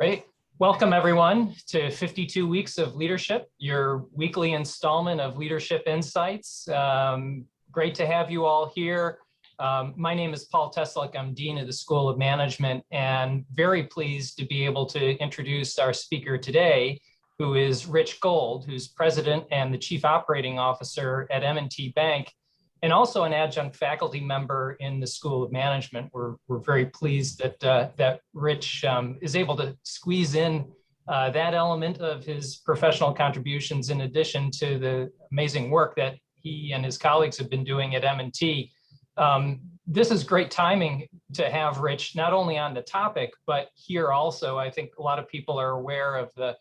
Great. Welcome, everyone, to 52 Weeks of Leadership, your weekly installment of Leadership Insights. Great to have you all here. My name is Paul Teslik. I'm Dean of the School of Management, and very pleased to be able to introduce our speaker today, who is Rich Gold, who's President and the Chief Operating Officer at M&T Bank, and also an adjunct faculty member in the School of Management. We're very pleased that Rich is able to squeeze in that element of his professional contributions in addition to the amazing work that he and his colleagues have been doing at M&T. This is great timing to have Rich not only on the topic, but here also. I think a lot of people are aware of the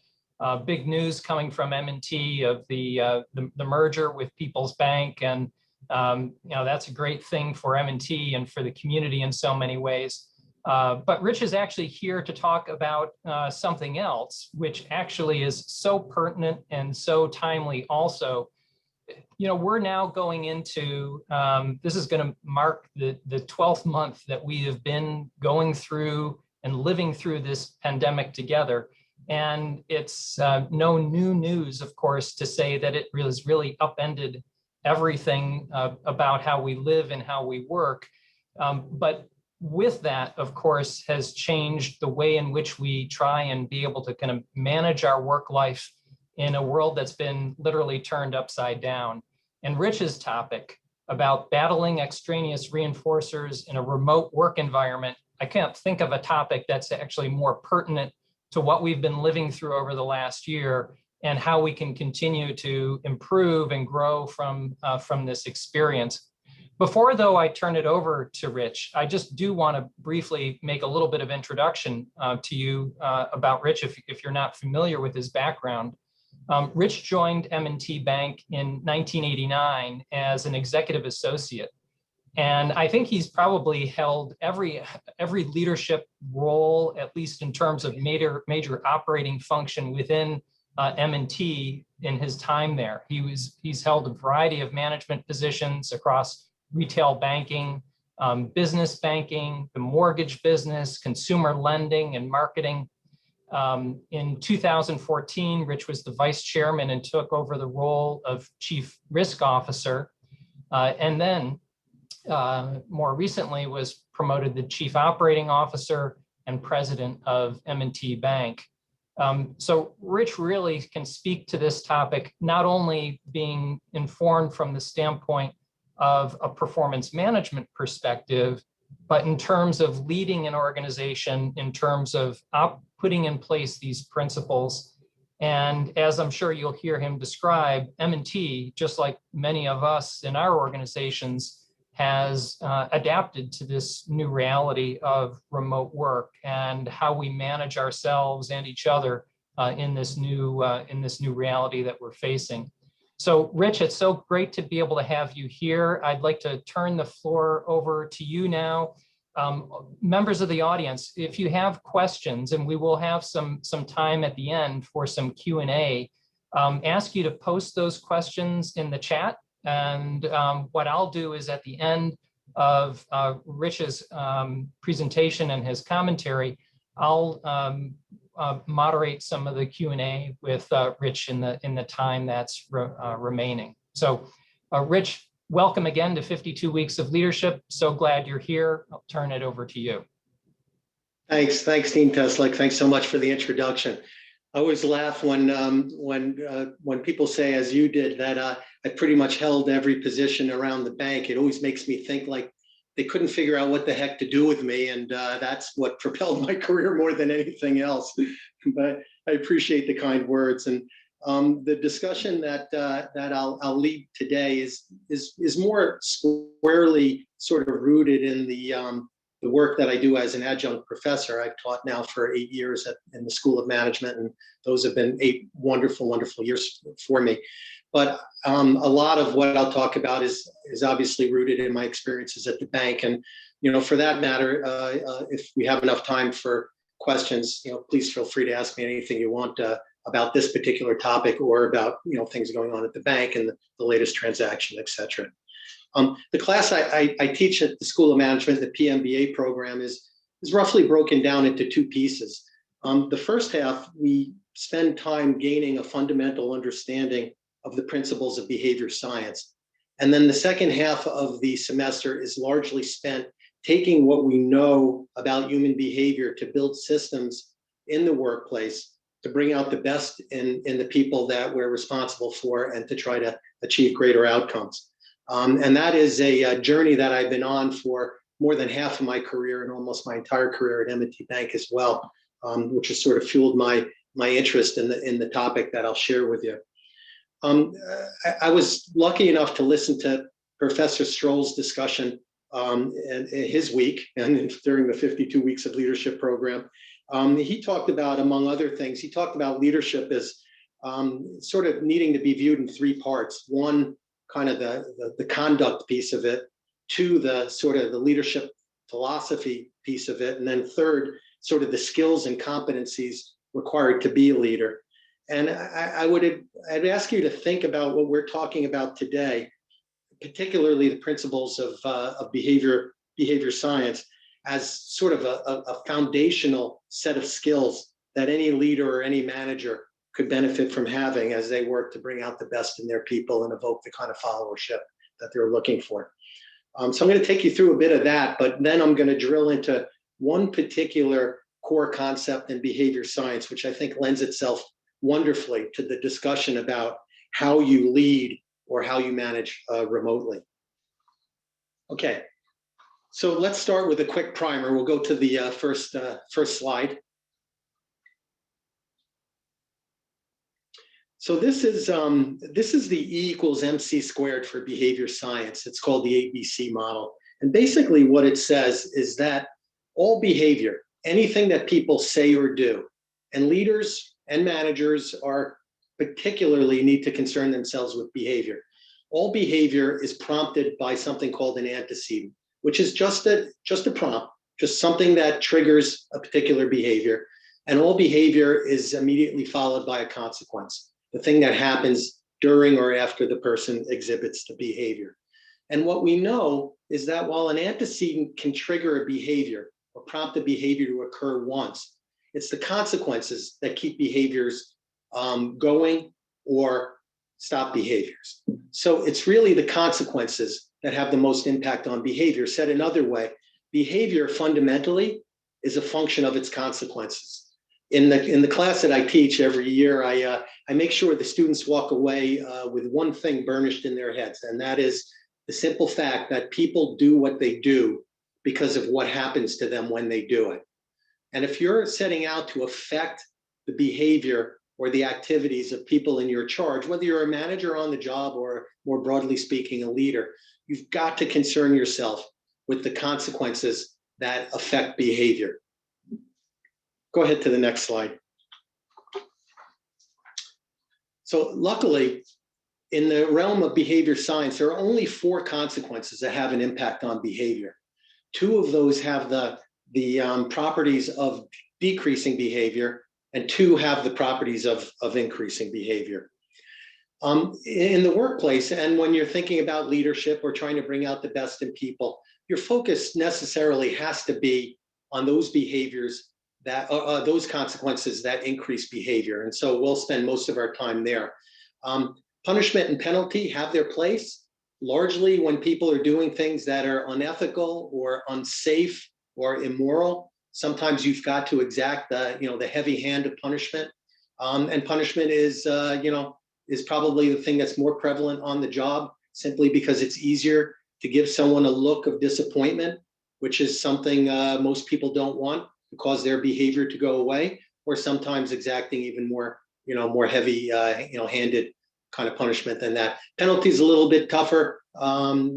big news coming from M&T of the merger with People's Bank, and that's a great thing for M&T and for the community in so many ways. But Rich is actually here to talk about something else, which actually is so pertinent and so timely also. We're now going into, this is going to mark the 12th month that we have been going through and living through this pandemic together. And it's no new news, of course, to say that it has really upended everything about how we live and how we work. But with that, of course, has changed the way in which we try and be able to kind of manage our work life in a world that's been literally turned upside down. And Rich's topic about battling extraneous reinforcers in a remote work environment, I can't think of a topic that's actually more pertinent to what we've been living through over the last year and how we can continue to improve and grow from this experience. Before, though, I turn it over to Rich, I just do want to briefly make a little bit of introduction to you about Rich, if you're not familiar with his background. Rich joined M&T Bank in 1989 as an executive associate. And I think he's probably held every leadership role, at least in terms of major operating function within M&T in his time there. He's held a variety of management positions across retail banking, business banking, the mortgage business, consumer lending, and marketing. In 2014, Rich was the vice chairman and took over the role of chief risk officer, and then more recently was promoted the chief operating officer and president of M&T Bank. So Rich really can speak to this topic, not only being informed from the standpoint of a performance management perspective, but in terms of leading an organization, in terms of putting in place these principles. And as I'm sure you'll hear him describe, M&T, just like many of us in our organizations, has adapted to this new reality of remote work and how we manage ourselves and each other in this new reality that we're facing. So, Rich, it's so great to be able to have you here. I'd like to turn the floor over to you now. Members of the audience, if you have questions, and we will have some time at the end for some Q&A, ask you to post those questions in the chat. And what I'll do is at the end of Rich's presentation and his commentary, I'll moderate some of the Q&A with Rich in the time that's remaining. So Rich, welcome again to 52 Weeks of Leadership. So glad you're here. I'll turn it over to you. Thanks, Dean Teslik. Thanks so much for the introduction. I always laugh when people say, as you did, that I pretty much held every position around the bank. It always makes me think like they couldn't figure out what the heck to do with me, and that's what propelled my career more than anything else. But I appreciate the kind words, and the discussion that I'll lead today is more squarely sort of rooted in the work that I do as an adjunct professor. I've taught now for 8 years in the School of Management, and those have been 8 wonderful, wonderful years for me. But a lot of what I'll talk about is obviously rooted in my experiences at the bank. And, for that matter, if we have enough time for questions, please feel free to ask me anything you want about this particular topic or about, things going on at the bank and the latest transaction, et cetera. The class I teach at the School of Management, the PMBA program, is roughly broken down into 2 pieces. The first half, we spend time gaining a fundamental understanding of the principles of behavior science. And then the second half of the semester is largely spent taking what we know about human behavior to build systems in the workplace to bring out the best in the people that we're responsible for and to try to achieve greater outcomes. And that is a journey that I've been on for more than half of my career and almost my entire career at M&T Bank as well, which has sort of fueled my interest in the topic that I'll share with you. I was lucky enough to listen to Professor Stroll's discussion in his week and during the 52 Weeks of Leadership program. He talked about, among other things, he talked about leadership as sort of needing to be viewed in three parts. One, kind of the conduct piece of it. Two, the sort of the leadership philosophy piece of it. And then third, sort of the skills and competencies required to be a leader. And I'd ask you to think about what we're talking about today, particularly the principles of behavior science, as sort of a foundational set of skills that any leader or any manager could benefit from having as they work to bring out the best in their people and evoke the kind of followership that they're looking for. So I'm going to take you through a bit of that, but then I'm going to drill into one particular core concept in behavior science, which I think lends itself wonderfully to the discussion about how you lead or how you manage remotely. Okay, so let's start with a quick primer. We'll go to the first slide. So this is the E equals MC squared for behavior science. It's called the ABC model. And basically what it says is that all behavior, anything that people say or do, and leaders and managers are particularly need to concern themselves with behavior. All behavior is prompted by something called an antecedent, which is just a prompt, just something that triggers a particular behavior. And all behavior is immediately followed by a consequence, the thing that happens during or after the person exhibits the behavior. And what we know is that while an antecedent can trigger a behavior or prompt a behavior to occur once, it's the consequences that keep behaviors going or stop behaviors. So it's really the consequences that have the most impact on behavior. Said another way, behavior fundamentally is a function of its consequences. In the class that I teach every year, I make sure the students walk away with one thing burnished in their heads, and that is the simple fact that people do what they do because of what happens to them when they do it. And if you're setting out to affect the behavior or the activities of people in your charge, whether you're a manager on the job or more broadly speaking, a leader, you've got to concern yourself with the consequences that affect behavior. Go ahead to the next slide. So luckily, in the realm of behavior science, there are only 4 consequences that have an impact on behavior. 2 of those have the properties of decreasing behavior, and 2 have the properties of increasing behavior. In the workplace, and when you're thinking about leadership or trying to bring out the best in people, your focus necessarily has to be on those behaviors that those consequences that increase behavior. And so we'll spend most of our time there. Punishment and penalty have their place, largely when people are doing things that are unethical or unsafe or immoral. Sometimes you've got to exact the heavy hand of punishment. And punishment is probably the thing that's more prevalent on the job, simply because it's easier to give someone a look of disappointment, which is something most people don't want, to cause their behavior to go away, or sometimes exacting even more heavy handed kind of punishment than that. Penalty is a little bit tougher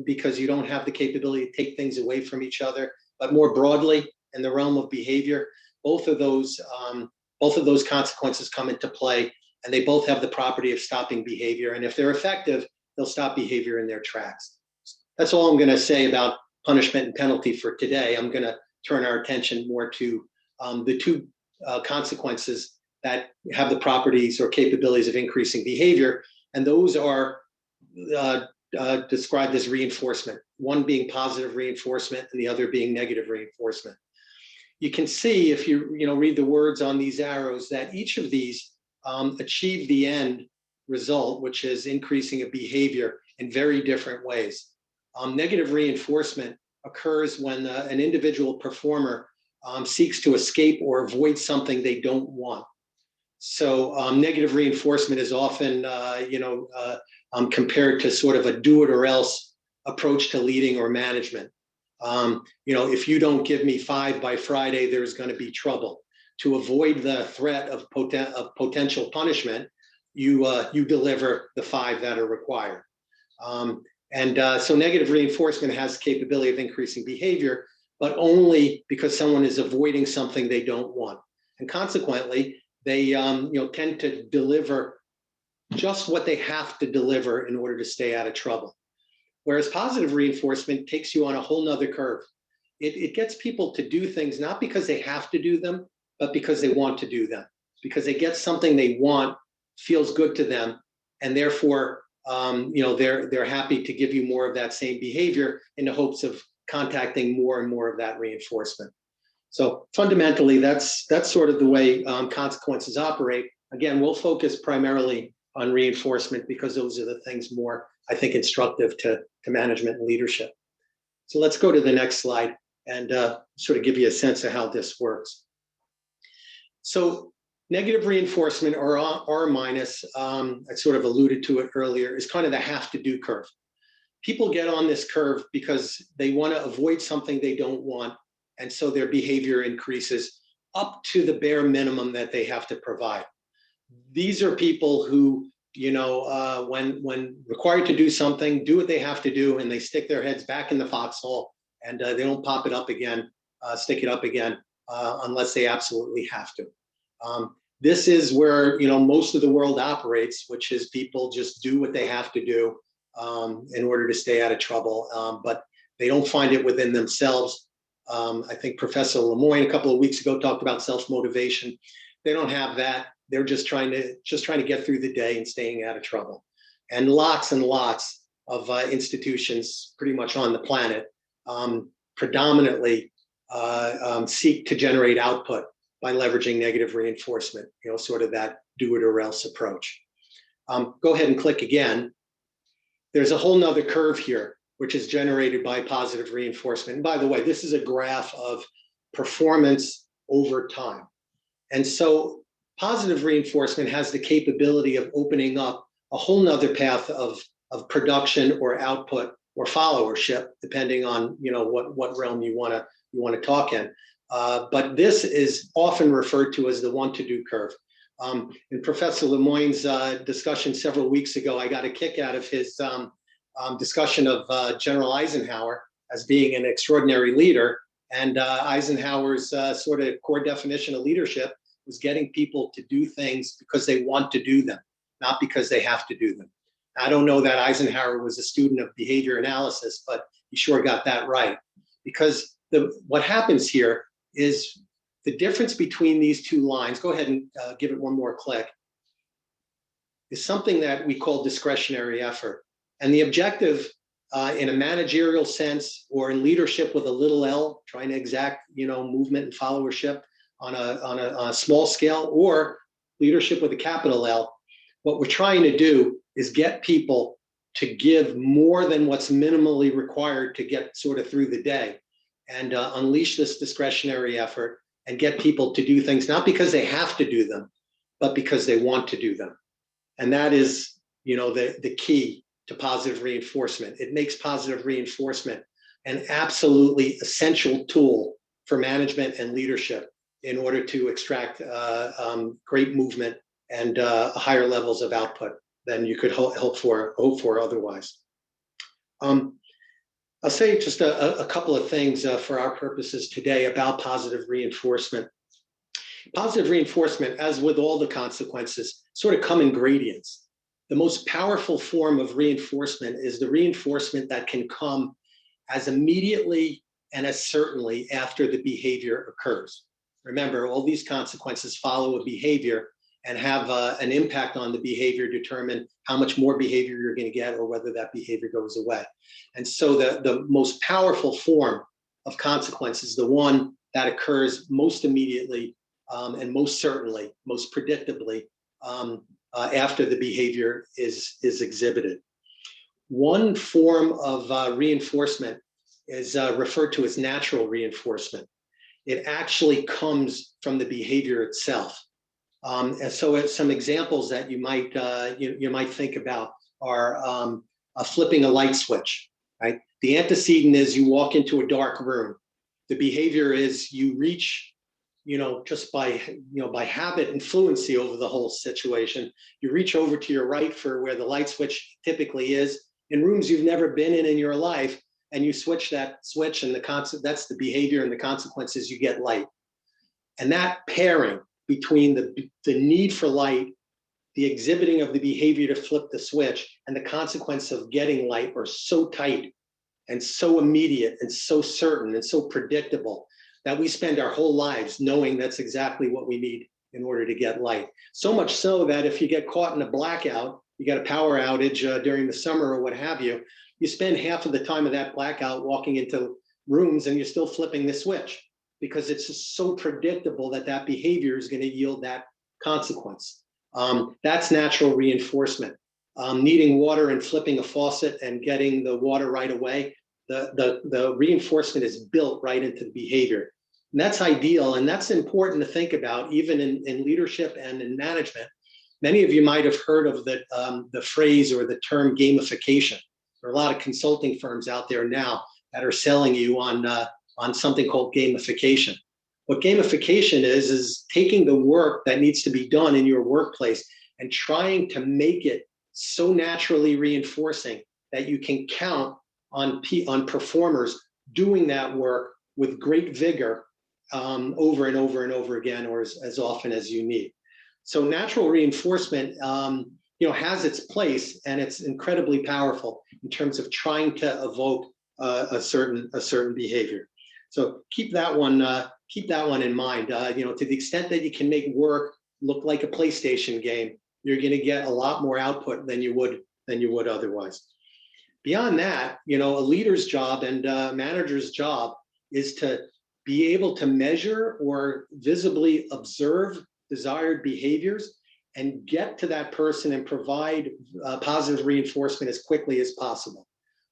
because you don't have the capability to take things away from each other. But more broadly, in the realm of behavior, both of those consequences come into play, and they both have the property of stopping behavior. And if they're effective, they'll stop behavior in their tracks. That's all I'm going to say about punishment and penalty for today. I'm going to turn our attention more to the 2 consequences that have the properties or capabilities of increasing behavior, and those are described as reinforcement, one being positive reinforcement and the other being negative reinforcement. you can see if you read the words on these arrows that each of these achieve the end result, which is increasing a behavior in very different ways. Negative reinforcement occurs when an individual performer seeks to escape or avoid something they don't want. So negative reinforcement is often, compared to sort of a do it or else approach to leading or management. If you don't give me 5 by Friday, there's going to be trouble. To avoid the threat of potential punishment, you deliver the 5 that are required. So negative reinforcement has the capability of increasing behavior, but only because someone is avoiding something they don't want. And consequently, they tend to deliver just what they have to deliver in order to stay out of trouble. Whereas positive reinforcement takes you on a whole nother curve. It gets people to do things not because they have to do them, but because they want to do them, because they get something they want, feels good to them, and therefore they're happy to give you more of that same behavior in the hopes of contacting more and more of that reinforcement. So fundamentally, that's sort of the way consequences operate. Again, we'll focus primarily on reinforcement because those are the things more, I think, instructive to management and leadership. So let's go to the next slide and sort of give you a sense of how this works. So negative reinforcement, or R minus, I sort of alluded to it earlier, is kind of the have to do curve. People get on this curve because they want to avoid something they don't want, and so their behavior increases up to the bare minimum that they have to provide. These are people who, when required to do something, do what they have to do, and they stick their heads back in the foxhole, and they don't pop it up again, stick it up again, unless they absolutely have to. This is where most of the world operates, which is people just do what they have to do in order to stay out of trouble, but they don't find it within themselves. I think Professor Lemoine a couple of weeks ago talked about self-motivation. They don't have that. They're just trying to get through the day and staying out of trouble. And lots of institutions pretty much on the planet predominantly seek to generate output by leveraging negative reinforcement, sort of that do it or else approach. Go ahead and click again. There's a whole nother curve here, which is generated by positive reinforcement. And by the way, this is a graph of performance over time. And so positive reinforcement has the capability of opening up a whole nother path of production or output or followership, depending on what realm you want to talk in. But this is often referred to as the want-to-do curve. In Professor Lemoine's discussion several weeks ago, I got a kick out of his discussion of General Eisenhower as being an extraordinary leader. And Eisenhower's sort of core definition of leadership was getting people to do things because they want to do them, not because they have to do them. I don't know that Eisenhower was a student of behavior analysis, but he sure got that right. Because what happens here is the difference between these two lines, go ahead and give it one more click, is something that we call discretionary effort. And the objective in a managerial sense or in leadership with a little L, trying to exact movement and followership on a small scale, or leadership with a capital L, what we're trying to do is get people to give more than what's minimally required to get sort of through the day, and unleash this discretionary effort and get people to do things, not because they have to do them, but because they want to do them. And that is, the key to positive reinforcement. It makes positive reinforcement an absolutely essential tool for management and leadership in order to extract great movement and higher levels of output than you could hope for otherwise. I'll say just a couple of things for our purposes today about positive reinforcement. Positive reinforcement, as with all the consequences, sort of come in gradients. The most powerful form of reinforcement is the reinforcement that can come as immediately and as certainly after the behavior occurs. Remember, all these consequences follow a behavior and have an impact on the behavior, determine how much more behavior you're going to get or whether that behavior goes away. And so the most powerful form of consequence is the one that occurs most immediately and most certainly, most predictably after the behavior is exhibited. One form of reinforcement is referred to as natural reinforcement. It actually comes from the behavior itself. And so some examples that you might think about are flipping a light switch, right? The antecedent is you walk into a dark room. The behavior is you reach, just by habit and fluency over the whole situation, you reach over to your right for where the light switch typically is in rooms you've never been in your life, and you switch that switch, and that's the behavior, and the consequences, you get light. And that pairing between the need for light, the exhibiting of the behavior to flip the switch, and the consequence of getting light are so tight and so immediate and so certain and so predictable that we spend our whole lives knowing that's exactly what we need in order to get light. So much so that if you get caught in a blackout, you got a power outage during the summer or what have you, you spend half of the time of that blackout walking into rooms and you're still flipping the switch, because it's just so predictable that behavior is going to yield that consequence. That's natural reinforcement. Needing water and flipping a faucet and getting the water right away, the reinforcement is built right into the behavior. And that's ideal, and that's important to think about even in leadership and in management. Many of you might have heard of the phrase or the term gamification. There are a lot of consulting firms out there now that are selling you on something called gamification. What gamification is taking the work that needs to be done in your workplace and trying to make it so naturally reinforcing that you can count on performers doing that work with great vigor over and over and over again, or as often as you need. So natural reinforcement has its place, and it's incredibly powerful in terms of trying to evoke a certain behavior. So keep that one in mind. To the extent that you can make work look like a PlayStation game, you're going to get a lot more output than you would otherwise. Beyond that, a leader's job and a manager's job is to be able to measure or visibly observe desired behaviors and get to that person and provide positive reinforcement as quickly as possible,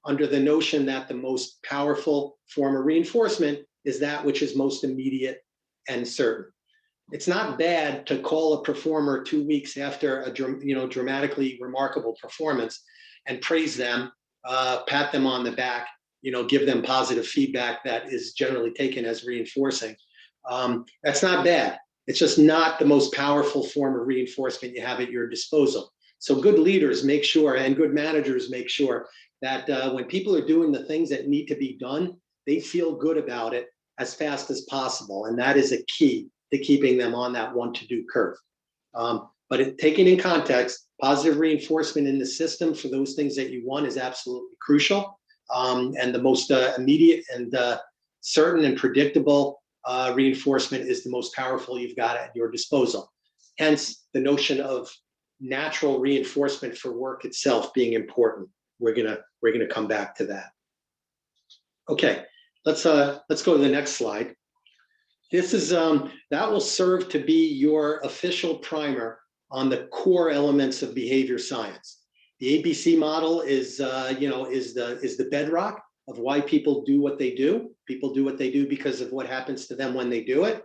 under the notion that the most powerful form of reinforcement is that which is most immediate and certain. It's not bad to call a performer 2 weeks after a dramatically remarkable performance and praise them, pat them on the back, give them positive feedback that is generally taken as reinforcing. That's not bad. It's just not the most powerful form of reinforcement you have at your disposal. So good leaders make sure, and good managers make sure, that when people are doing the things that need to be done, they feel good about it as fast as possible. And that is a key to keeping them on that to-do curve. But taking in context, positive reinforcement in the system for those things that you want is absolutely crucial. And the most immediate and certain and predictable reinforcement is the most powerful you've got at your disposal. Hence, the notion of natural reinforcement for work itself being important. We're gonna come back to that. Okay, let's go to the next slide. This is that will serve to be your official primer on the core elements of behavior science. The ABC model is the bedrock of why people do what they do. People do what they do because of what happens to them when they do it.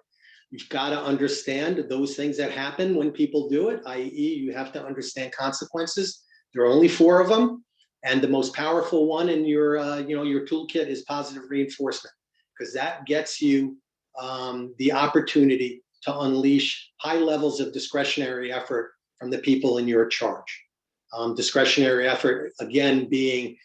You've got to understand those things that happen when people do it, i.e., you have to understand consequences. There are only 4 of them. And the most powerful one in your toolkit is positive reinforcement, because that gets you the opportunity to unleash high levels of discretionary effort from the people in your charge. Discretionary effort, again, being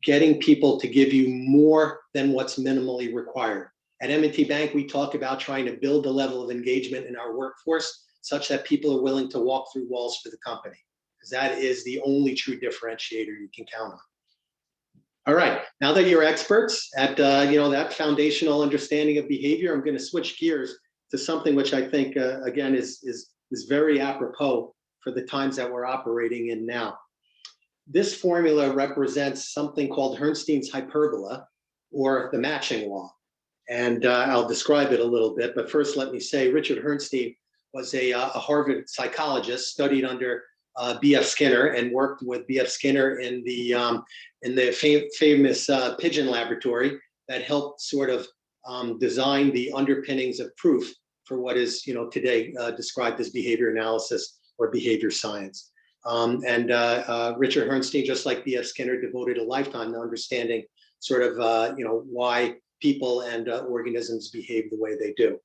getting people to give you more than what's minimally required. At M&T Bank, we talk about trying to build a level of engagement in our workforce such that people are willing to walk through walls for the company, because that is the only true differentiator you can count on. All right, now that you're experts at that foundational understanding of behavior, I'm going to switch gears to something which I think again is very apropos for the times that we're operating in now. This formula represents something called Herrnstein's hyperbola, or the matching law. And I'll describe it a little bit. But first, let me say Richard Herrnstein was a Harvard psychologist, studied under B.F. Skinner, and worked with B.F. Skinner in the famous Pigeon Laboratory that helped sort of design the underpinnings of proof for what is, today described as behavior analysis or behavior science. Richard Herrnstein, just like B.F. Skinner, devoted a lifetime to understanding sort of, why people and organisms behave the way they do.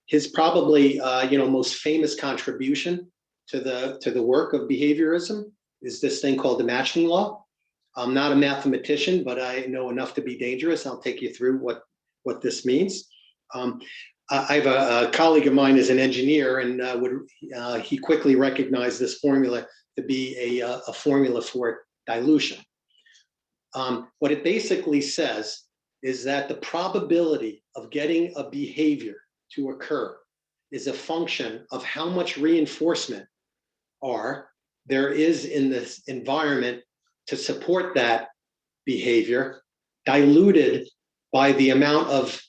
His probably, most famous contribution to the work of behaviorism is this thing called the matching law. I'm not a mathematician, but I know enough to be dangerous. I'll take you through what this means. I have a colleague of mine is an engineer, and he quickly recognized this formula to be a formula for dilution. What it basically says is that the probability of getting a behavior to occur is a function of how much reinforcement there is in this environment to support that behavior, diluted by the amount of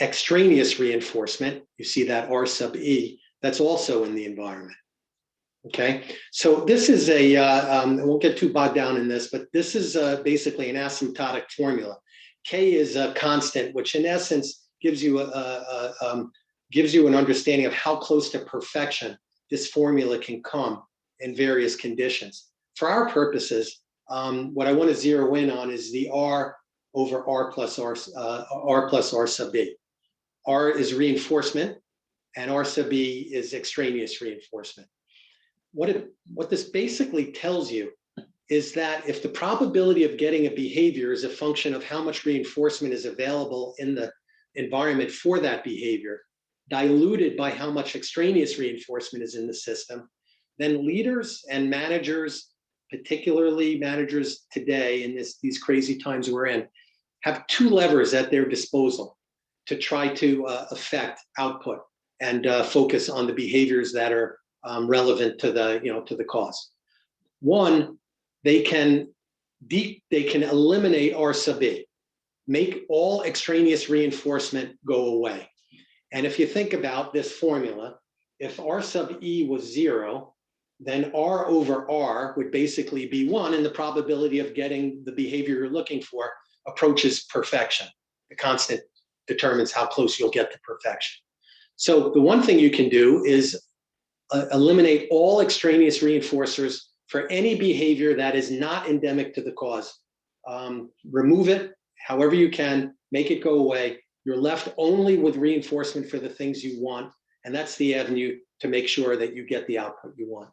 extraneous reinforcement. You see that R sub E, that's also in the environment. Okay, so this is I won't get too bogged down in this, but this is basically an asymptotic formula. K is a constant, which in essence gives you an understanding of how close to perfection this formula can come in various conditions. For our purposes, what I want to zero in on is the R over R plus R sub B. R is reinforcement, and R sub B is extraneous reinforcement. What this basically tells you is that if the probability of getting a behavior is a function of how much reinforcement is available in the environment for that behavior, diluted by how much extraneous reinforcement is in the system, then leaders and managers, particularly managers today in these crazy times we're in, have two levers at their disposal to try to affect output and focus on the behaviors that are relevant to the cause. One, they can eliminate R sub B, make all extraneous reinforcement go away. And if you think about this formula, if R sub E was 0, then R over R would basically be 1, and the probability of getting the behavior you're looking for approaches perfection. The constant determines how close you'll get to perfection. So the one thing you can do is eliminate all extraneous reinforcers for any behavior that is not endemic to the cause. Remove it however you can, make it go away. You're left only with reinforcement for the things you want, and that's the avenue to make sure that you get the output you want.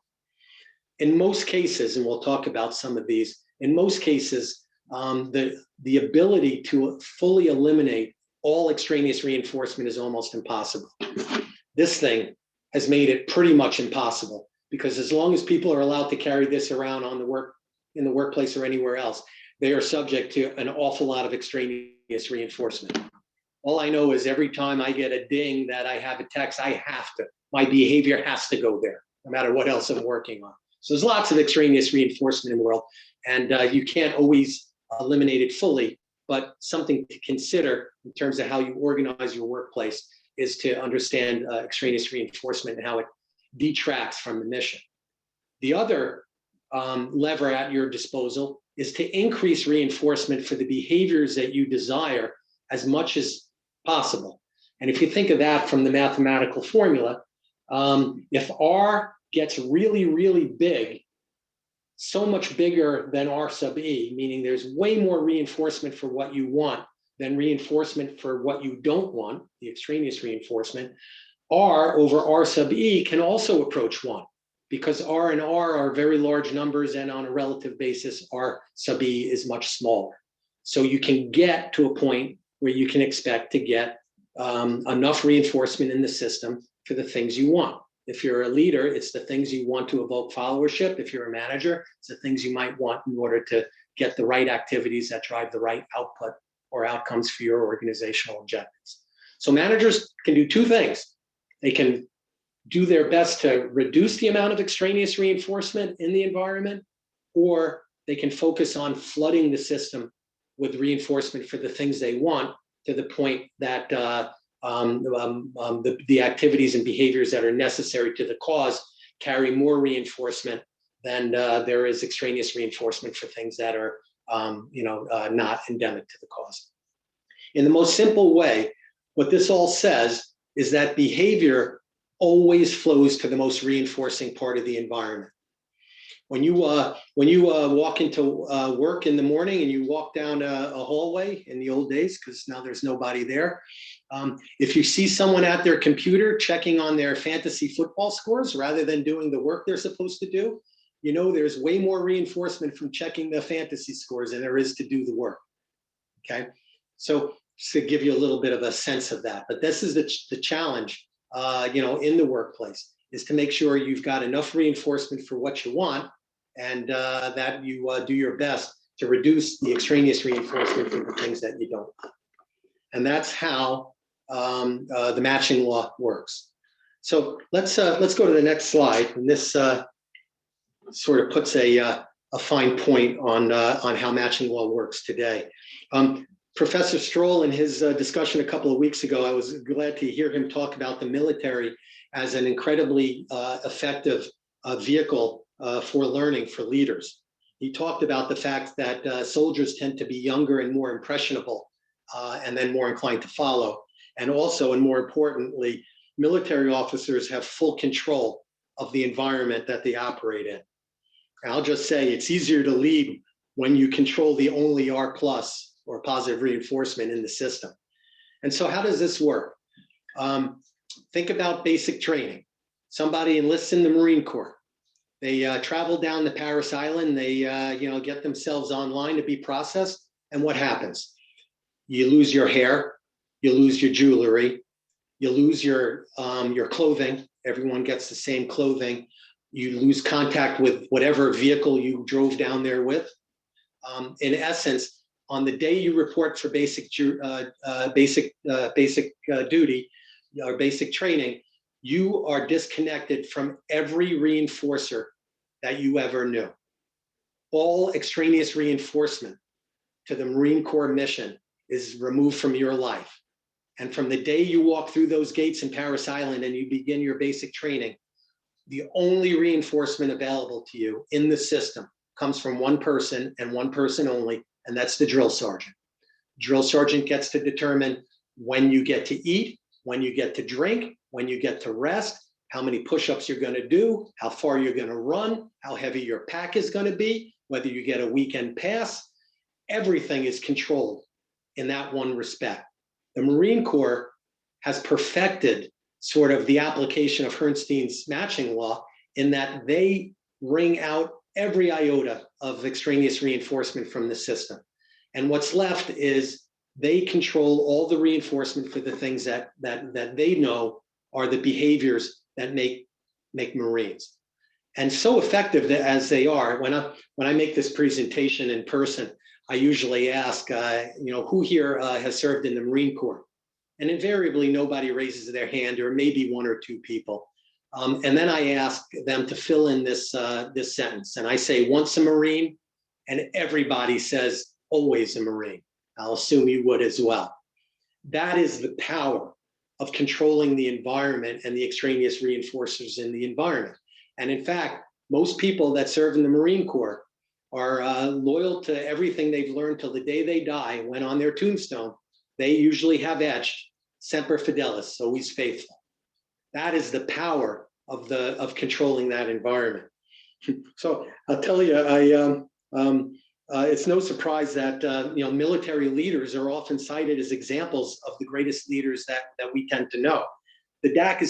In most cases, and we'll talk about some of these, in most cases, the ability to fully eliminate all extraneous reinforcement is almost impossible. This thing has made it pretty much impossible, because as long as people are allowed to carry this around in the workplace or anywhere else, they are subject to an awful lot of extraneous reinforcement. All I know is every time I get a ding that I have a text, my behavior has to go there, no matter what else I'm working on. So there's lots of extraneous reinforcement in the world, and you can't always eliminate it fully, but something to consider in terms of how you organize your workplace is to understand extraneous reinforcement and how it detracts from the mission. The other lever at your disposal is to increase reinforcement for the behaviors that you desire as much as possible. And if you think of that from the mathematical formula, if R gets really, really big, so much bigger than R sub E, meaning there's way more reinforcement for what you want than reinforcement for what you don't want, the extraneous reinforcement, R over R sub E can also approach 1, because R and R are very large numbers, and on a relative basis, R sub E is much smaller. So you can get to a point where you can expect to get enough reinforcement in the system for the things you want. If you're a leader, it's the things you want to evoke followership. If you're a manager, it's the things you might want in order to get the right activities that drive the right output or outcomes for your organizational objectives. So managers can do two things. They can do their best to reduce the amount of extraneous reinforcement in the environment, or they can focus on flooding the system with reinforcement for the things they want, to the point that the activities and behaviors that are necessary to the cause carry more reinforcement than there is extraneous reinforcement for things that are not endemic to the cause. In the most simple way, what this all says is that behavior always flows to the most reinforcing part of the environment. When you walk into work in the morning and you walk down a hallway in the old days, because now there's nobody there, if you see someone at their computer checking on their fantasy football scores rather than doing the work they're supposed to do, you know there's way more reinforcement from checking the fantasy scores than there is to do the work. Okay, so just to give you a little bit of a sense of that, but this is the challenge, in the workplace, is to make sure you've got enough reinforcement for what you want, and that you do your best to reduce the extraneous reinforcement for the things that you don't. And that's how the matching law works. So let's go to the next slide, and this sort of puts a fine point on how matching law works today. Professor Stroll, in his discussion a couple of weeks ago, I was glad to hear him talk about the military as an incredibly effective vehicle for learning for leaders. He talked about the fact that soldiers tend to be younger and more impressionable, and then more inclined to follow. And also, and more importantly, military officers have full control of the environment that they operate in. And I'll just say it's easier to lead when you control the only R+ or positive reinforcement in the system. And so how does this work? Think about basic training. Somebody enlists in the Marine Corps. They travel down to Parris Island. They get themselves online to be processed. And what happens? You lose your hair. You lose your jewelry. You lose your clothing. Everyone gets the same clothing. You lose contact with whatever vehicle you drove down there with. In essence, on the day you report for basic duty or basic training, you are disconnected from every reinforcer that you ever knew. All extraneous reinforcement to the Marine Corps mission is removed from your life. And from the day you walk through those gates in Parris Island and you begin your basic training, the only reinforcement available to you in the system comes from one person and one person only, and that's the drill sergeant. Drill sergeant gets to determine when you get to eat, when you get to drink, when you get to rest, how many push-ups you're going to do, how far you're going to run, how heavy your pack is going to be, whether you get a weekend pass. Everything is controlled in that one respect. The Marine Corps has perfected sort of the application of Herrnstein's matching law in that they wring out every iota of extraneous reinforcement from the system. And what's left is they control all the reinforcement for the things that they know are the behaviors that make Marines. And so effective as they are, when I make this presentation in person, I usually ask, who here has served in the Marine Corps? And invariably nobody raises their hand, or maybe one or two people. And then I ask them to fill in this sentence. And I say, once a Marine, and everybody says, always a Marine. I'll assume you would as well. That is the power of controlling the environment and the extraneous reinforcers in the environment. And in fact, most people that serve in the Marine Corps are loyal to everything they've learned till the day they die, when on their tombstone, they usually have etched, Semper Fidelis, always faithful. That is the power of controlling that environment. So I'll tell you, it's no surprise that military leaders are often cited as examples of the greatest leaders that we tend to know. The deck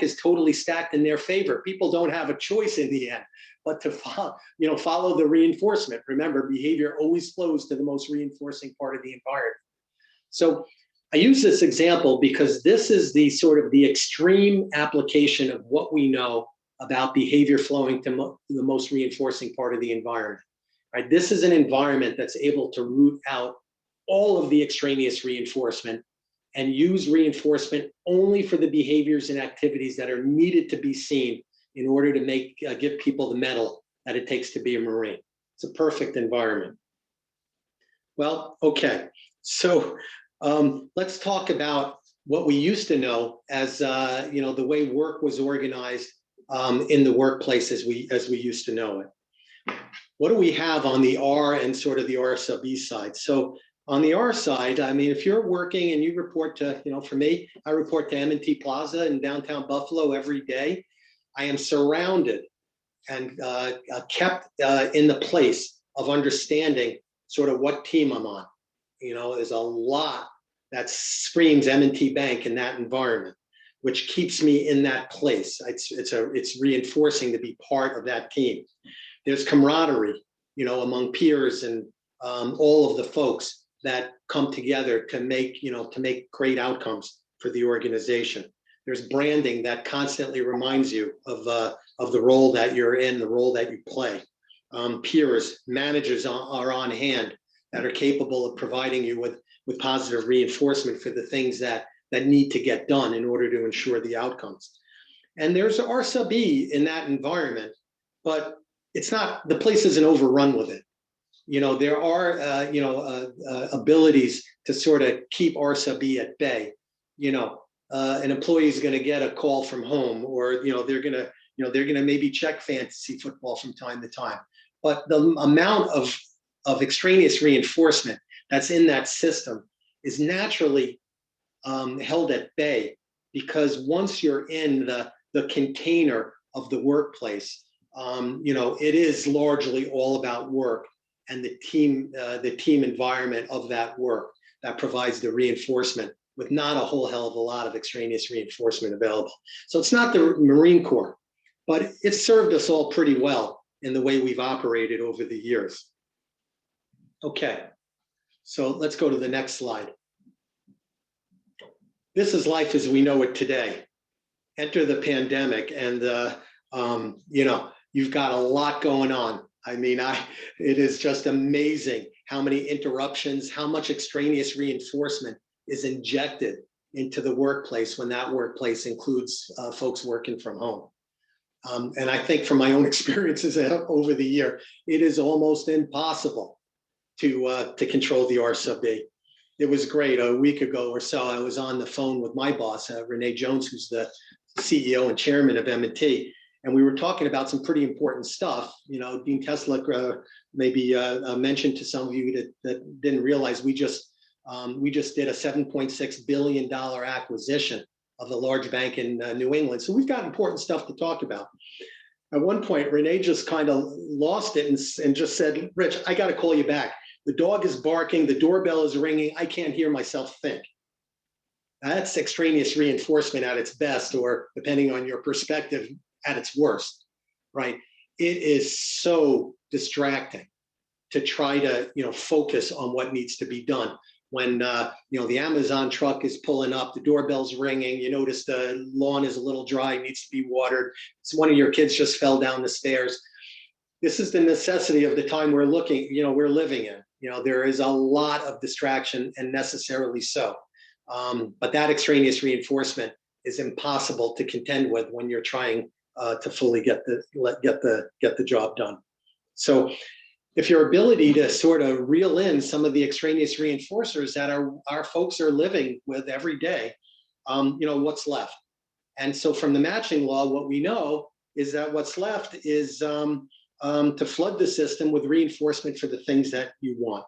is totally stacked in their favor. People don't have a choice in the end, but to follow the reinforcement. Remember, behavior always flows to the most reinforcing part of the environment. So I use this example because this is the sort of the extreme application of what we know about behavior flowing to the most reinforcing part of the environment. Right? This is an environment that's able to root out all of the extraneous reinforcement and use reinforcement only for the behaviors and activities that are needed to be seen in order to give people the mettle that it takes to be a Marine. It's a perfect environment. Well, okay. So Let's talk about what we used to know as the way work was organized in the workplace as we used to know it. What do we have on the R and sort of the R sub E side? So on the R side, I mean, if you're working and you report to, for me, I report to M&T Plaza in downtown Buffalo every day. I am surrounded and kept in the place of understanding sort of what team I'm on. There's a lot that screams M&T Bank in that environment, which keeps me in that place. It's reinforcing to be part of that team. There's camaraderie, among peers and all of the folks that come together to make great outcomes for the organization. There's branding that constantly reminds you of the role that you're in, the role that you play. Peers, managers are on hand that are capable of providing you with positive reinforcement for the things that need to get done in order to ensure the outcomes. And there's R sub E in that environment, but it's not, the place isn't overrun with it. There are, abilities to sort of keep R sub E at bay. An employee is going to get a call from home, or, they're going to maybe check fantasy football from time to time. But the amount of extraneous reinforcement that's in that system is naturally held at bay, because once you're in the container of the workplace, it is largely all about work and the team environment of that work that provides the reinforcement, with not a whole hell of a lot of extraneous reinforcement available. So it's not the Marine Corps, but it's served us all pretty well in the way we've operated over the years. Okay, so let's go to the next slide. This is life as we know it today. Enter the pandemic, and you've got a lot going on. I mean, it is just amazing how many interruptions, how much extraneous reinforcement is injected into the workplace when that workplace includes folks working from home. And I think from my own experiences over the year, it is almost impossible to control the R sub E. It was great. A week ago or so, I was on the phone with my boss, Renee Jones, who's the CEO and chairman of M&T, and we were talking about some pretty important stuff. Dean Teslick maybe mentioned to some of you that didn't realize we just did a $7.6 billion acquisition of a large bank in New England. So we've got important stuff to talk about. At one point, Renee just kind of lost it and just said, "Rich, I got to call you back. The dog is barking, the doorbell is ringing, I can't hear myself think." That's extraneous reinforcement at its best, or depending on your perspective, at its worst, right? It is so distracting to try to, focus on what needs to be done. When, the Amazon truck is pulling up, the doorbell's ringing, you notice the lawn is a little dry, needs to be watered. So one of your kids just fell down the stairs. This is the necessity of the time we're living in. There is a lot of distraction, and necessarily so. But that extraneous reinforcement is impossible to contend with when you're trying to fully get the job done. So if your ability to sort of reel in some of the extraneous reinforcers that our folks are living with every day, what's left? And so from the matching law, what we know is that what's left is to flood the system with reinforcement for the things that you want.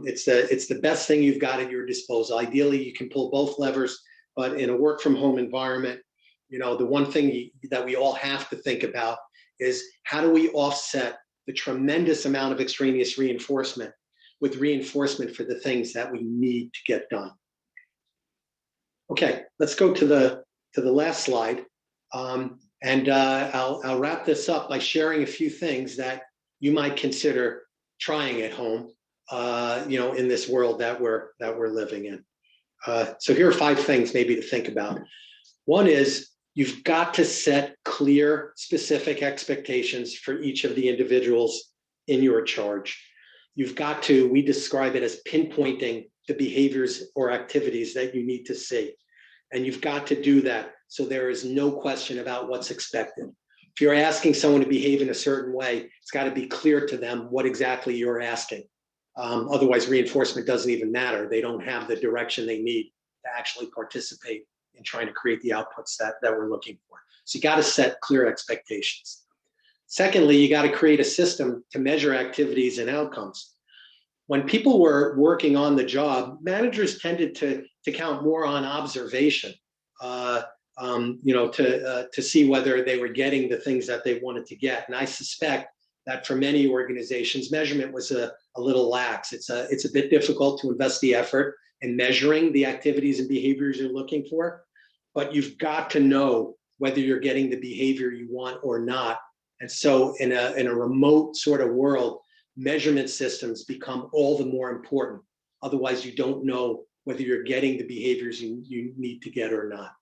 It's the best thing you've got at your disposal. Ideally, you can pull both levers, but in a work from home environment, the one thing that we all have to think about is, how do we offset the tremendous amount of extraneous reinforcement with reinforcement for the things that we need to get done? Okay, let's go to the last slide. And I'll wrap this up by sharing a few things that you might consider trying at home, in this world that we're living in. So here are 5 things maybe to think about. One is, you've got to set clear, specific expectations for each of the individuals in your charge. You've got to, we describe it as pinpointing the behaviors or activities that you need to see. And you've got to do that so there is no question about what's expected. If you're asking someone to behave in a certain way, it's got to be clear to them what exactly you're asking. Otherwise, reinforcement doesn't even matter. They don't have the direction they need to actually participate in trying to create the outputs that we're looking for. So you got to set clear expectations. Secondly, you got to create a system to measure activities and outcomes. When people were working on the job, managers tended to count more on observation, to see whether they were getting the things that they wanted to get. And I suspect that for many organizations, measurement was a little lax. It's a bit difficult to invest the effort in measuring the activities and behaviors you're looking for, but you've got to know whether you're getting the behavior you want or not. And so in a remote sort of world, measurement systems become all the more important. Otherwise, you don't know whether you're getting the behaviors you need to get or not.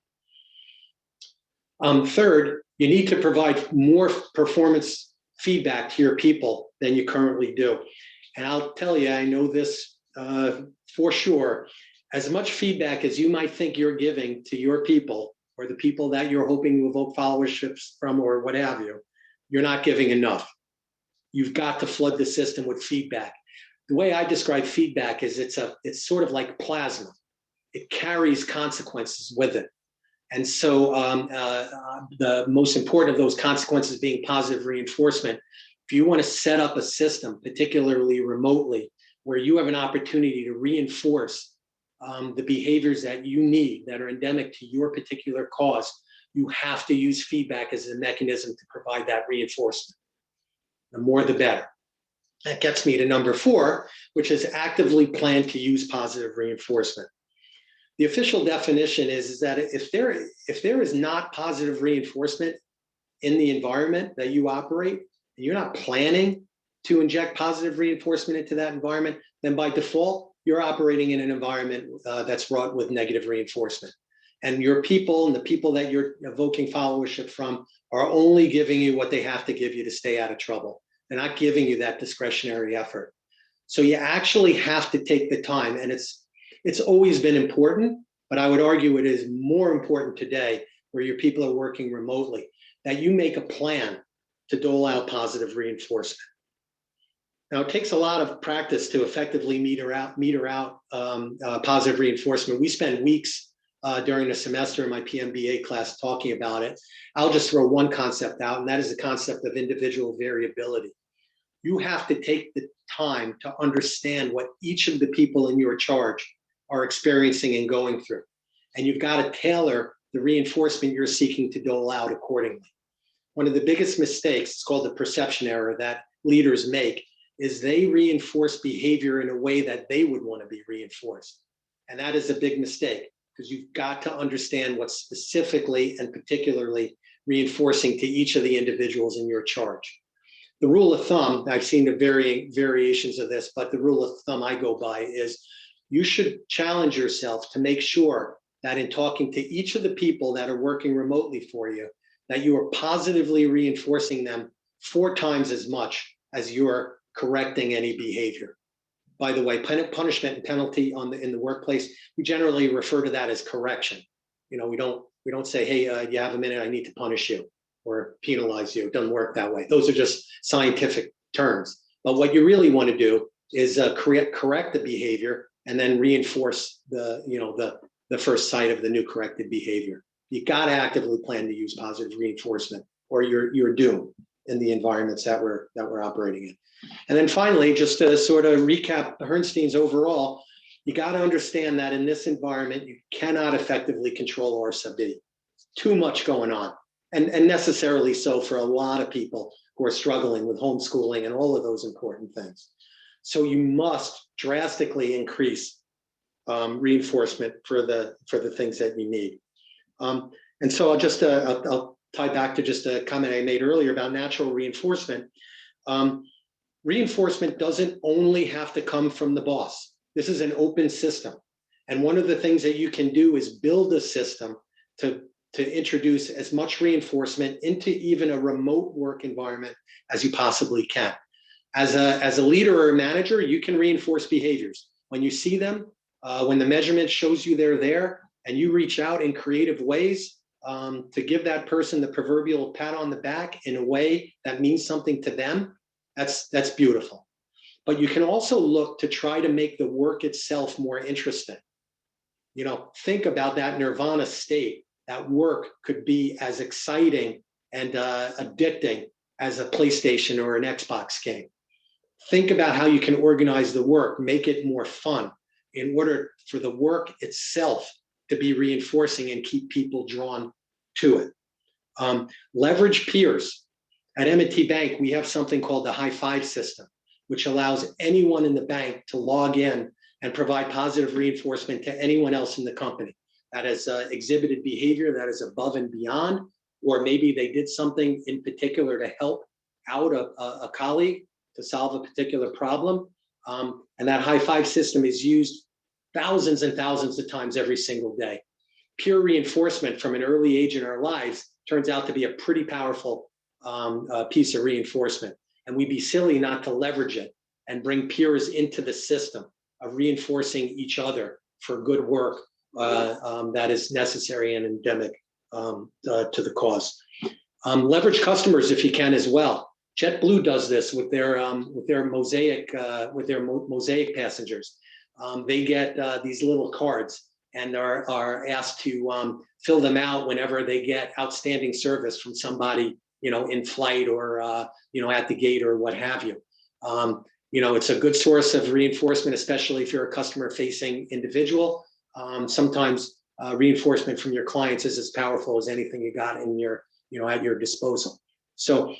Third, you need to provide more performance feedback to your people than you currently do. And I'll tell you, I know this for sure. As much feedback as you might think you're giving to your people or the people that you're hoping to evoke followerships from or what have you, you're not giving enough. You've got to flood the system with feedback. The way I describe feedback is it's sort of like plasma. It carries consequences with it. And so the most important of those consequences being positive reinforcement. If you want to set up a system, particularly remotely, where you have an opportunity to reinforce the behaviors that you need, that are endemic to your particular cause, you have to use feedback as a mechanism to provide that reinforcement. The more, the better. That gets me to number 4, which is actively plan to use positive reinforcement. The official definition is that if there is not positive reinforcement in the environment that you operate, and you're not planning to inject positive reinforcement into that environment, then by default, you're operating in an environment that's wrought with negative reinforcement. And your people and the people that you're evoking followership from are only giving you what they have to give you to stay out of trouble. They're not giving you that discretionary effort. So you actually have to take the time, and it's always been important, but I would argue it is more important today where your people are working remotely, that you make a plan to dole out positive reinforcement. Now, it takes a lot of practice to effectively meter out positive reinforcement. We spend weeks during the semester in my PMBA class talking about it. I'll just throw one concept out, and that is the concept of individual variability. You have to take the time to understand what each of the people in your charge are experiencing and going through. And you've got to tailor the reinforcement you're seeking to dole out accordingly. One of the biggest mistakes, it's called the perception error, that leaders make is they reinforce behavior in a way that they would want to be reinforced. And that is a big mistake, because you've got to understand what's specifically and particularly reinforcing to each of the individuals in your charge. The rule of thumb, I've seen the varying variations of this, but the rule of thumb I go by is you should challenge yourself to make sure that in talking to each of the people that are working remotely for you, that you are positively reinforcing them 4 times as much as you're correcting any behavior. By the way, punishment and penalty in the workplace, we generally refer to that as correction. You know, we don't say, hey, you have a minute, I need to punish you or penalize you. It doesn't work that way. Those are just scientific terms. But what you really want to do is correct the behavior and then reinforce the first sight of the new corrected behavior. You got to actively plan to use positive reinforcement, or you're doomed in the environments that we're operating in. And then finally, just to sort of recap Herrnstein's overall, you got to understand that in this environment, you cannot effectively control R sub B. Too much going on, and necessarily so for a lot of people who are struggling with homeschooling and all of those important things. So you must drastically increase reinforcement for the things that you need. And so I'll tie back to just a comment I made earlier about natural reinforcement. Reinforcement doesn't only have to come from the boss. This is an open system. And one of the things that you can do is build a system to introduce as much reinforcement into even a remote work environment as you possibly can. As a leader or a manager, you can reinforce behaviors. When you see them, when the measurement shows you they're there, and you reach out in creative ways to give that person the proverbial pat on the back in a way that means something to them, that's beautiful. but you can also look to try to make the work itself more interesting. Think about that nirvana state. That work could be as exciting and addicting as a PlayStation or an Xbox game. Think about how you can organize the work, make it more fun in order for the work itself to be reinforcing and keep people drawn to it. Leverage peers. At M&T Bank, we have something called the high five system, which allows anyone in the bank to log in and provide positive reinforcement to anyone else in the company that has exhibited behavior that is above and beyond, or maybe they did something in particular to help out a colleague to solve a particular problem. And that high five system is used thousands and thousands of times every single day. Peer reinforcement from an early age in our lives turns out to be a pretty powerful piece of reinforcement. And we'd be silly not to leverage it and bring peers into the system of reinforcing each other for good work that is necessary and endemic to the cause. Leverage customers if you can as well. JetBlue does this with their Mosaic passengers. They get these little cards and are asked to fill them out whenever they get outstanding service from somebody, in flight or at the gate or what have you. It's a good source of reinforcement, especially if you're a customer-facing individual. Sometimes reinforcement from your clients is as powerful as anything you got in your, at your disposal. So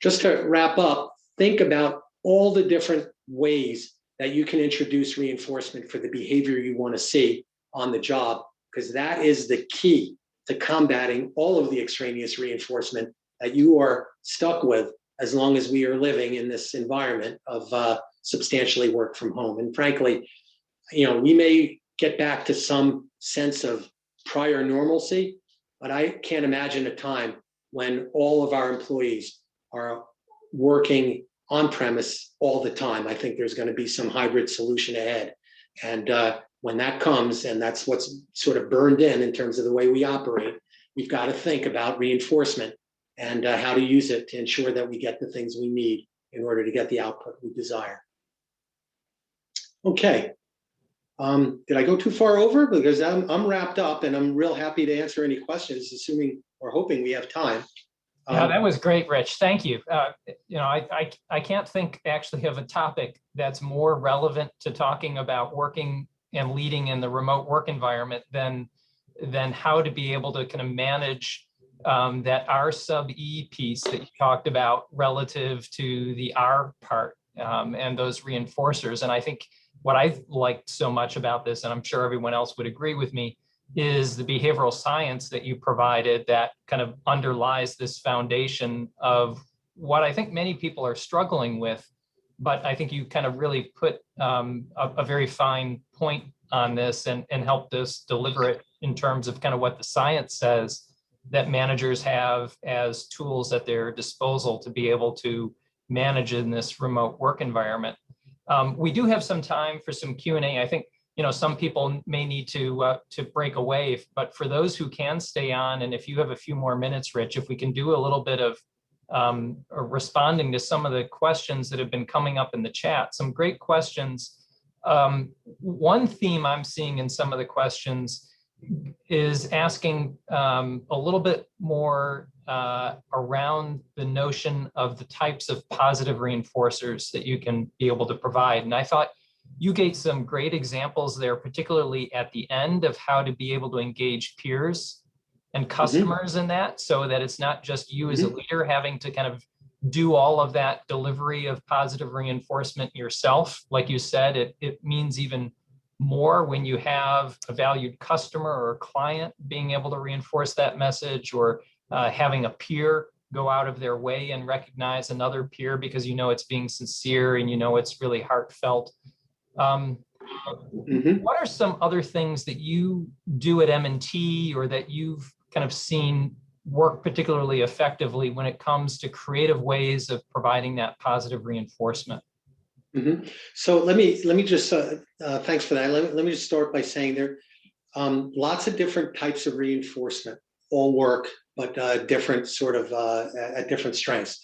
just to wrap up, think about all the different ways that you can introduce reinforcement for the behavior you want to see on the job, because that is the key to combating all of the extraneous reinforcement that you are stuck with as long as we are living in this environment of substantially work from home. And frankly, we may get back to some sense of prior normalcy, but I can't imagine a time when all of our employees are working on premise all the time. I think there's going to be some hybrid solution ahead. And when that comes, and that's what's sort of burned in terms of the way we operate, we've got to think about reinforcement and how to use it to ensure that we get the things we need in order to get the output we desire. Okay. Did I go too far over? Because I'm wrapped up and I'm real happy to answer any questions, assuming or hoping we have time. Yeah, that was great, Rich. Thank you. I can't think actually of a topic that's more relevant to talking about working and leading in the remote work environment than how to be able to kind of manage that R sub E piece that you talked about relative to the R part and those reinforcers. And I think what I liked so much about this, and I'm sure everyone else would agree with me, is the behavioral science that you provided that kind of underlies this foundation of what I think many people are struggling with. But I think you kind of really put a very fine point on this and helped us deliver it in terms of kind of what the science says that managers have as tools at their disposal to be able to manage in this remote work environment. We do have some time for some Q&A. I think some people may need to break away, but for those who can stay on, and if you have a few more minutes, Rich, if we can do a little bit of responding to some of the questions that have been coming up in the chat, some great questions. One theme I'm seeing in some of the questions is asking a little bit more around the notion of the types of positive reinforcers that you can be able to provide. And I thought you gave some great examples there, particularly at the end, of how to be able to engage peers and customers in that, so that it's not just you as a leader having to kind of do all of that delivery of positive reinforcement yourself. Like you said, it means even more when you have a valued customer or client being able to reinforce that message, or having a peer go out of their way and recognize another peer because it's being sincere and it's really heartfelt. What are some other things that you do at M&T or that you've kind of seen work particularly effectively when it comes to creative ways of providing that positive reinforcement? So let me just thanks for that. Let me just start by saying there lots of different types of reinforcement all work, but different sort of at different strengths.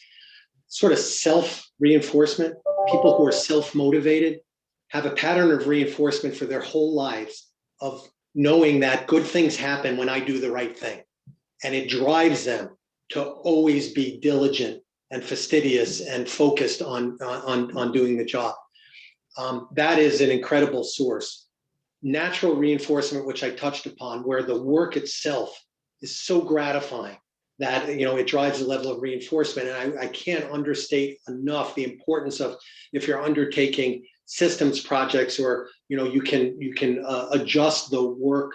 sort of self-reinforcement, people who are self-motivated, have a pattern of reinforcement for their whole lives of knowing that good things happen when I do the right thing. And it drives them to always be diligent and fastidious and focused on doing the job. That is an incredible source. Natural reinforcement, which I touched upon, where the work itself is so gratifying that it drives a level of reinforcement. And I can't understate enough the importance of, if you're undertaking systems projects, or you can adjust the work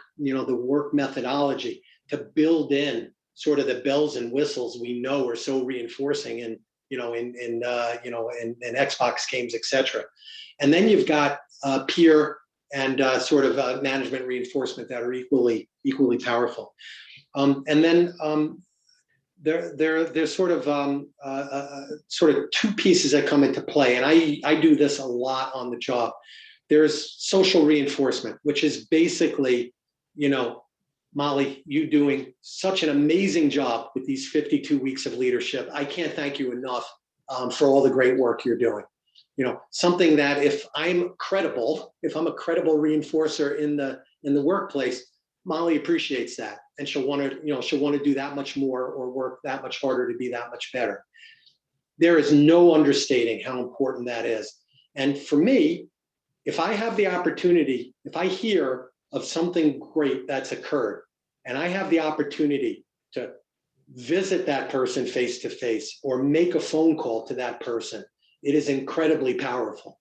methodology to build in sort of the bells and whistles we know are so reinforcing in Xbox games, etc. And then you've got peer and sort of management reinforcement that are equally powerful. And then there's sort of two pieces that come into play, and I do this a lot on the job. There's social reinforcement, which is basically, Molly, you doing such an amazing job with these 52 weeks of leadership. I can't thank you enough for all the great work you're doing. Something that if I'm a credible reinforcer in the workplace, Molly appreciates that, and she'll want to do that much more or work that much harder to be that much better. There is no understating how important that is. And for me, if I have the opportunity, if I hear of something great that's occurred, and I have the opportunity to visit that person face to face or make a phone call to that person, it is incredibly powerful.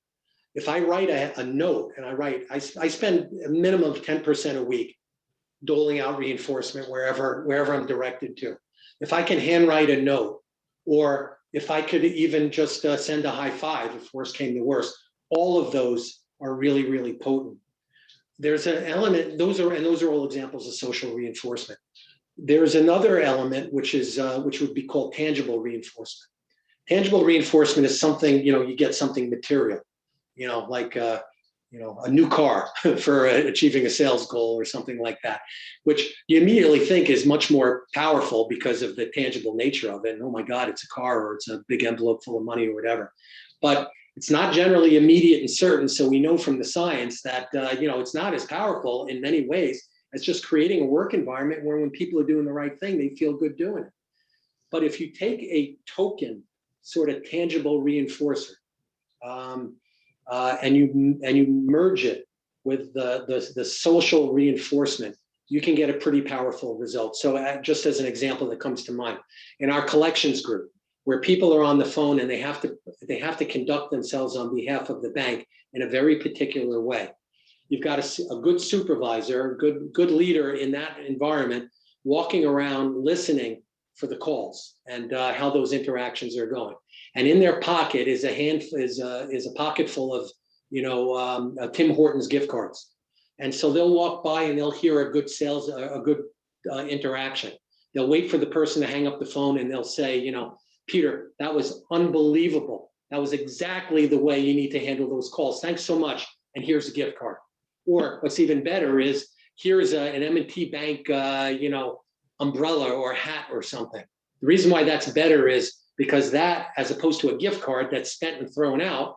If I write a note, and I spend a minimum of 10% a week doling out reinforcement wherever I'm directed to. If I can handwrite a note, or if I could even just send a high five, if worst came to worst, all of those are really, really potent. There's an element, those are all examples of social reinforcement. There's another element which would be called tangible reinforcement. Tangible reinforcement is something, you get something material, like a new car for achieving a sales goal or something like that, which you immediately think is much more powerful because of the tangible nature of it. And, oh my God, it's a car, or it's a big envelope full of money or whatever. But it's not generally immediate and certain. So we know from the science that, it's not as powerful in many ways as just creating a work environment where when people are doing the right thing, they feel good doing it. But if you take a token sort of tangible reinforcer, and you merge it with the social reinforcement, you can get a pretty powerful result. So just as an example that comes to mind, in our collections group, where people are on the phone and they have to conduct themselves on behalf of the bank in a very particular way. You've got a good supervisor, a good leader in that environment, walking around listening for the calls and how those interactions are going. And in their pocket is a pocket full of Tim Hortons gift cards. And so they'll walk by and they'll hear a good interaction. They'll wait for the person to hang up the phone and they'll say, Peter, that was unbelievable. That was exactly the way you need to handle those calls. Thanks so much. And here's a gift card. Or what's even better is, here's an M&T Bank, umbrella or hat or something. The reason why that's better is because that, as opposed to a gift card that's spent and thrown out,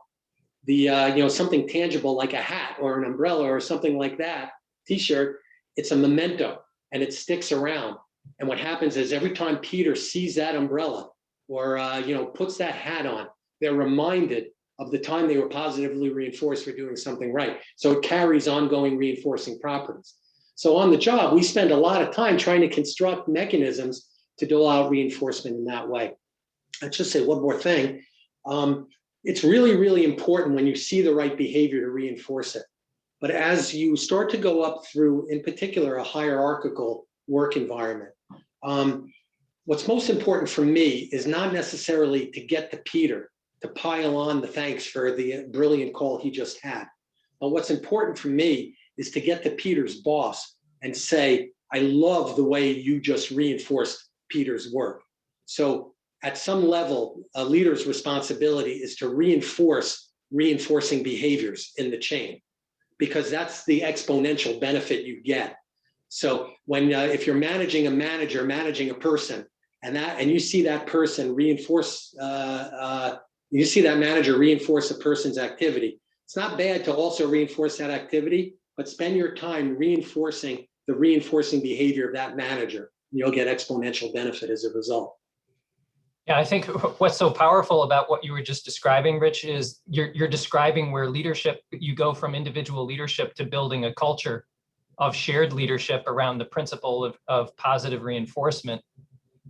something tangible like a hat or an umbrella or something like that, T-shirt, it's a memento and it sticks around. And what happens is every time Peter sees that umbrella or puts that hat on, they're reminded of the time they were positively reinforced for doing something right. So it carries ongoing reinforcing properties. So on the job, we spend a lot of time trying to construct mechanisms to dole out reinforcement in that way. I'll just say one more thing. It's really, really important when you see the right behavior to reinforce it. But as you start to go up through, in particular, a hierarchical work environment, what's most important for me is not necessarily to get to Peter to pile on the thanks for the brilliant call he just had. But what's important for me is to get to Peter's boss and say, I love the way you just reinforced Peter's work. So at some level, a leader's responsibility is to reinforce reinforcing behaviors in the chain, because that's the exponential benefit you get. So when if you're managing a manager, managing a person, and you see that person reinforce, you see that manager reinforce a person's activity. It's not bad to also reinforce that activity, but spend your time reinforcing the reinforcing behavior of that manager. You'll get exponential benefit as a result. Yeah, I think what's so powerful about what you were just describing, Rich, is you're describing where leadership, you go from individual leadership to building a culture of shared leadership around the principle of positive reinforcement.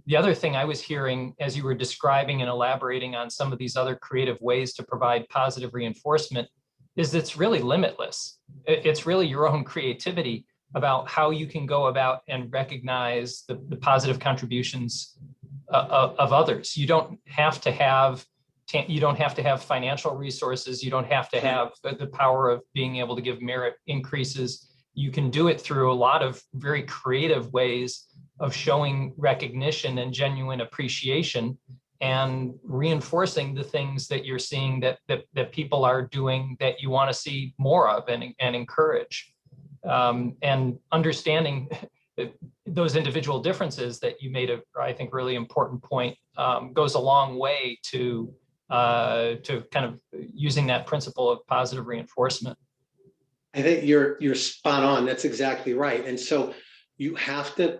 The other thing I was hearing as you were describing and elaborating on some of these other creative ways to provide positive reinforcement is it's really limitless. It's really your own creativity about how you can go about and recognize the positive contributions of others. You don't have to have financial resources. You don't have to have the power of being able to give merit increases. You can do it through a lot of very creative ways of showing recognition and genuine appreciation and reinforcing the things that you're seeing that people are doing that you want to see more of and encourage. And understanding those individual differences that you made I think, really important point goes a long way to kind of using that principle of positive reinforcement. I think you're spot on. That's exactly right. And so you have to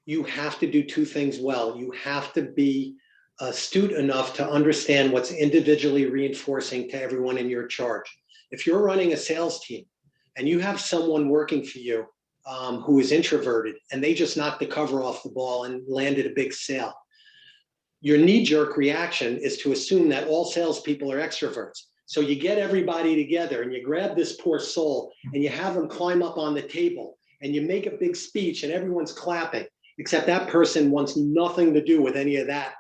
do two things well. You have to be astute enough to understand what's individually reinforcing to everyone in your charge. If you're running a sales team and you have someone working for you who is introverted and they just knocked the cover off the ball and landed a big sale, your knee-jerk reaction is to assume that all salespeople are extroverts. So you get everybody together and you grab this poor soul and you have them climb up on the table and you make a big speech and everyone's clapping, except that person wants nothing to do with any of that,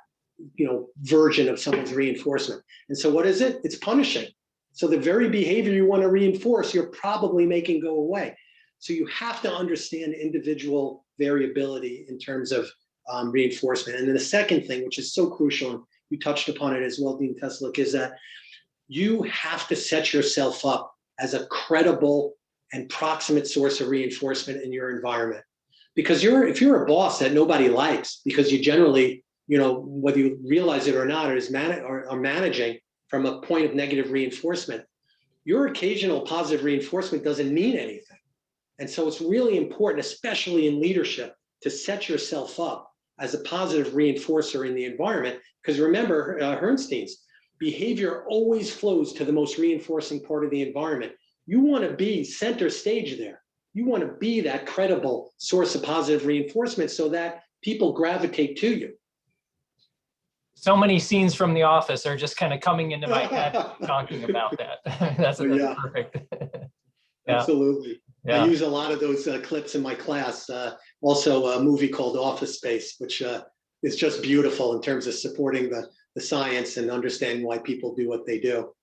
version of someone's reinforcement. And so what is it? It's punishing. So the very behavior you want to reinforce, you're probably making go away. So you have to understand individual variability in terms of reinforcement. And then the second thing, which is so crucial, and you touched upon it as well, Dean Teslick, is that you have to set yourself up as a credible and proximate source of reinforcement in your environment. Because if you're a boss that nobody likes, because you generally, whether you realize it or not, are managing from a point of negative reinforcement, your occasional positive reinforcement doesn't mean anything. And so it's really important, especially in leadership, to set yourself up as a positive reinforcer in the environment. Because remember, Herrnstein's behavior always flows to the most reinforcing part of the environment. You want to be center stage there. You want to be that credible source of positive reinforcement so that people gravitate to you. So many scenes from The Office are just kind of coming into my head talking about that. That's perfect. Yeah. Absolutely. Yeah. I use a lot of those clips in my class. Also a movie called Office Space, which is just beautiful in terms of supporting the science and understanding why people do what they do.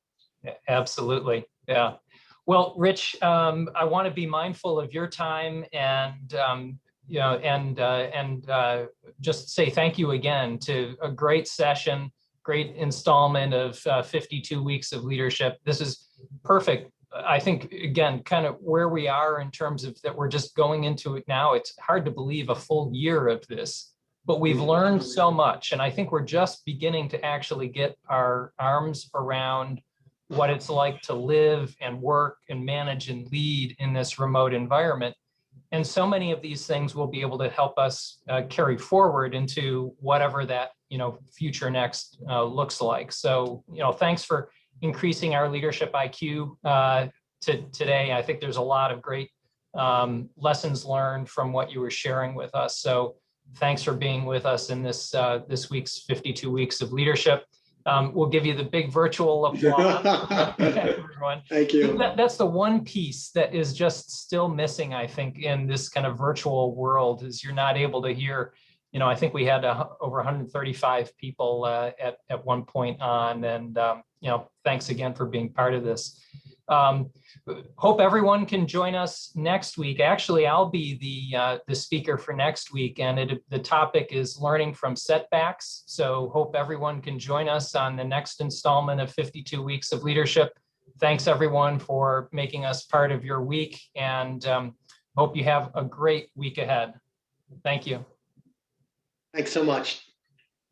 Yeah, absolutely. Yeah. Well, Rich, I want to be mindful of your time and just say thank you again to a great session, great installment of 52 weeks of leadership. This is perfect. I think, again, kind of where we are in terms of that we're just going into it now. It's hard to believe a full year of this, but we've learned so much. And I think we're just beginning to actually get our arms around what it's like to live and work and manage and lead in this remote environment. And so many of these things will be able to help us carry forward into whatever that, future next looks like. So, thanks for increasing our leadership IQ today. I think there's a lot of great lessons learned from what you were sharing with us. So thanks for being with us in this week's 52 weeks of leadership. We'll give you the big virtual applause, everyone. Thank you. That's the one piece that is just still missing, I think, in this kind of virtual world, is you're not able to hear. I think we had over 135 people at one point on, and thanks again for being part of this. Hope everyone can join us next week. Actually, I'll be the speaker for next week, and the topic is learning from setbacks. So hope everyone can join us on the next installment of 52 Weeks of Leadership. Thanks everyone for making us part of your week, and hope you have a great week ahead. Thank you. Thanks so much.